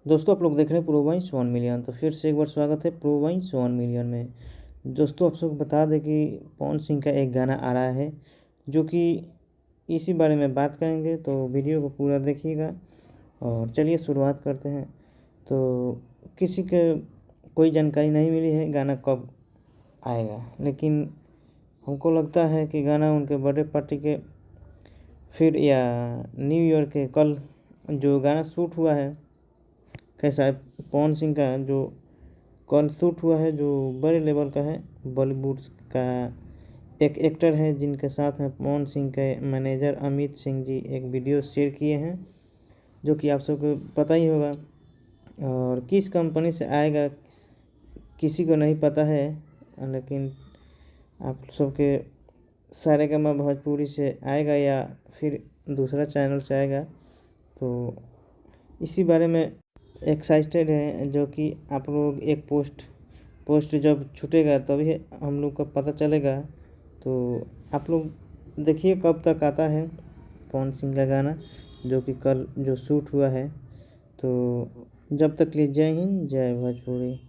दोस्तों आप लोग देख रहे हैं प्रोवाइंस 1 मिलियन। तो फिर से एक बार स्वागत है प्रोवाइंस 1 मिलियन में। दोस्तों आप सबको बता दें कि पवन सिंह का एक गाना आ रहा है जो कि इसी बारे में बात करेंगे, तो वीडियो को पूरा देखिएगा। और चलिए शुरुआत करते हैं। तो किसी के कोई जानकारी नहीं मिली है गाना कब आएगा, लेकिन हमको लगता है कि गाना उनके बर्थडे पार्टी के फिर या न्यू ईयर के कल जो गाना शूट हुआ है, कैसा है पवन सिंह का जो कल शूट हुआ है, जो बड़े लेवल का है, बॉलीवुड का एक एक्टर है जिनके साथ हैं पवन सिंह के मैनेजर अमित सिंह जी, एक वीडियो शेयर किए हैं जो कि आप सबको पता ही होगा। और किस कंपनी से आएगा किसी को नहीं पता है, लेकिन आप सबके सारेगामा भोजपुरी से आएगा या फिर दूसरा चैनल से आएगा, तो इसी बारे में एक्साइटेड है। जो कि आप लोग एक पोस्ट जब छूटेगा तभी हम लोग को पता चलेगा। तो आप लोग देखिए कब तक आता है पवन सिंह का गाना जो कि कल जो शूट हुआ है। तो जब तक लिए जय हिंद जय भोजपुरी।